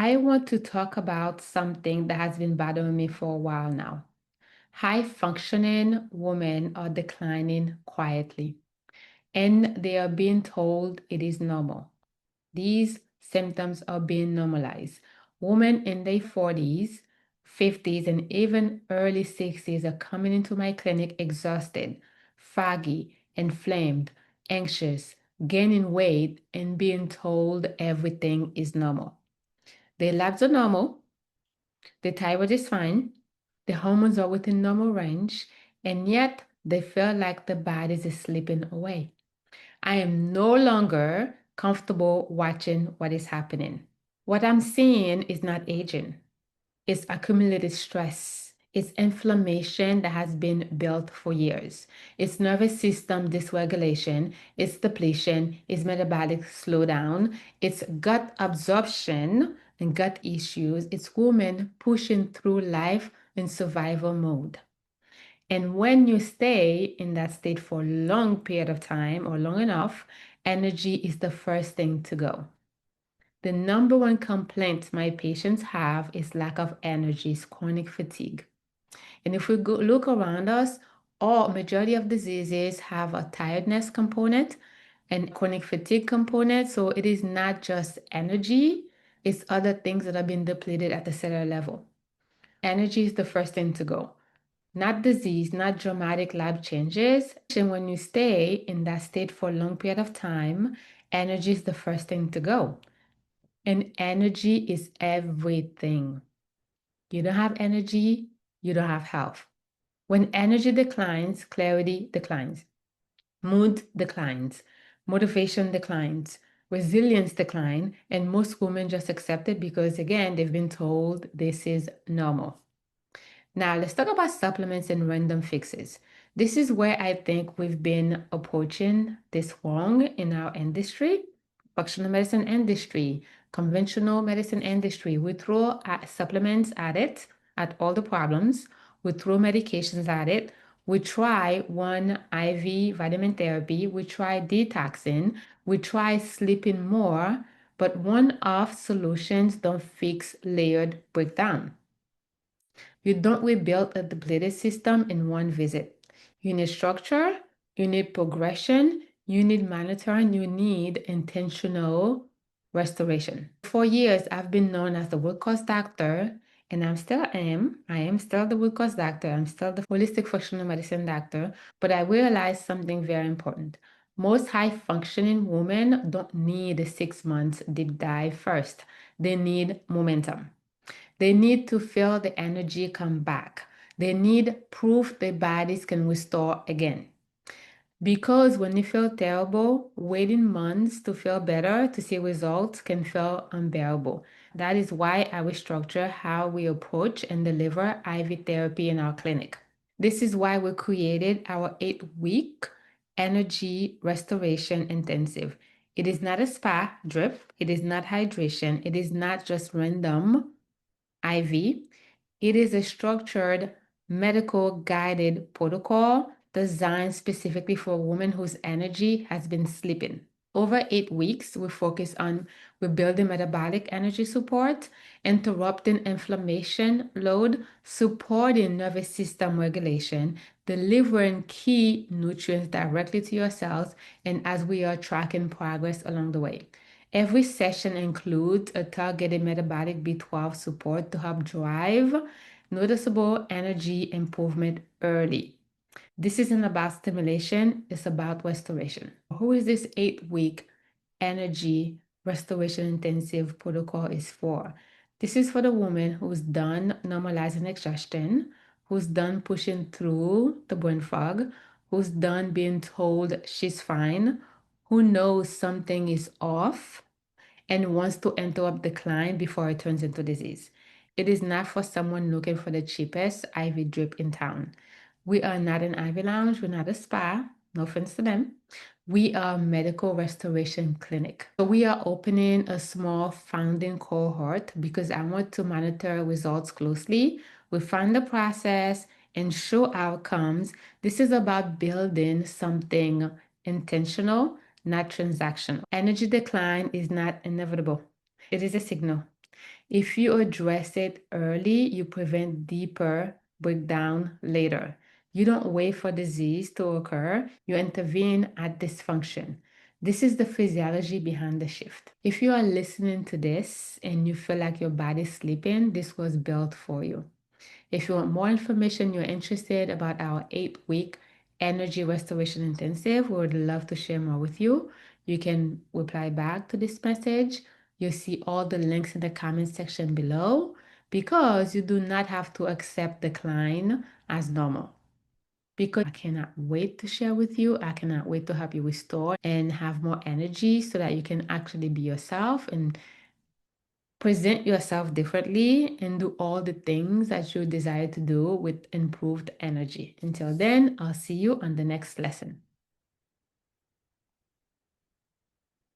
I want to talk about something that has been bothering me for a while now. High functioning women are declining quietly, and they are being told it is normal. These symptoms are being normalized. Women in their 40s, 50s, and even early 60s are coming into my clinic exhausted, foggy, inflamed, anxious, gaining weight, and being told everything is normal. Their labs are normal, the thyroid is fine, the hormones are within normal range, and yet they feel like the body is slipping away. I am no longer comfortable watching what is happening. What I'm seeing is not aging, it's accumulated stress. It's inflammation that has been built for years. It's nervous system dysregulation. It's depletion. It's metabolic slowdown. It's gut absorption and gut issues. It's women pushing through life in survival mode. And when you stay in that state for a long period of time or long enough, energy is the first thing to go. The number one complaint my patients have is lack of energy, is chronic fatigue. And if we look around us, all majority of diseases have a tiredness component and chronic fatigue component. So it is not just energy, it's other things that are being depleted at the cellular level. Energy is the first thing to go. Not disease, not dramatic lab changes. And when you stay in that state for a long period of time, energy is the first thing to go. And energy is everything. You don't have energy, you don't have health. When energy declines, clarity declines, mood declines, motivation declines, resilience decline, and most women just accept it because again, they've been told this is normal. Now, let's talk about supplements and random fixes. This is where I think we've been approaching this wrong in our industry, functional medicine industry, conventional medicine industry. We throw supplements at it, at all the problems. We throw medications at it. We try one IV vitamin therapy. We try detoxing. We try sleeping more, but one-off solutions don't fix layered breakdown. You don't rebuild a depleted system in one visit. You need structure, you need progression, you need monitoring, you need intentional restoration. For years, I've been known as the root cause doctor, and I am still the root cause doctor. I'm still the holistic functional medicine doctor, but I realized something very important. Most high functioning women don't need a 6 months deep dive first. They need momentum. They need to feel the energy come back. They need proof their bodies can restore again. Because when you feel terrible, waiting months to feel better, to see results, can feel unbearable. That is why I restructure how we approach and deliver IV therapy in our clinic. This is why we created our 8-week energy restoration intensive. It is not a spa drip, it is not hydration, it is not just random IV. It is a structured medical guided protocol designed specifically for a woman whose energy has been slipping. Over 8 weeks, we focus on rebuilding metabolic energy support, interrupting inflammation load, supporting nervous system regulation, delivering key nutrients directly to your cells, and as we are tracking progress along the way. Every session includes a targeted metabolic B12 support to help drive noticeable energy improvement early. This isn't about stimulation, it's about restoration. Who is this 8-week energy restoration intensive protocol is for? This is for the woman who's done normalizing exhaustion, who's done pushing through the brain fog, who's done being told she's fine, who knows something is off and wants to interrupt decline before it turns into disease. It is not for someone looking for the cheapest IV drip in town. We are not an IV lounge, we're not a spa, no offense to them. We are a medical restoration clinic. So we are opening a small founding cohort because I want to monitor results closely, refine the process, and show outcomes. This is about building something intentional, not transactional. Energy decline is not inevitable. It is a signal. If you address it early, you prevent deeper breakdown later. You don't wait for disease to occur, you intervene at dysfunction. This is the physiology behind the shift. If you are listening to this and you feel like your body's sleeping, this was built for you. If you want more information, you're interested about our 8-week energy restoration intensive, we would love to share more with you. You can reply back to this message. You'll see all the links in the comment section below because you do not have to accept decline as normal. Because I cannot wait to share with you. I cannot wait to help you restore and have more energy so that you can actually be yourself and present yourself differently and do all the things that you desire to do with improved energy. Until then, I'll see you on the next lesson.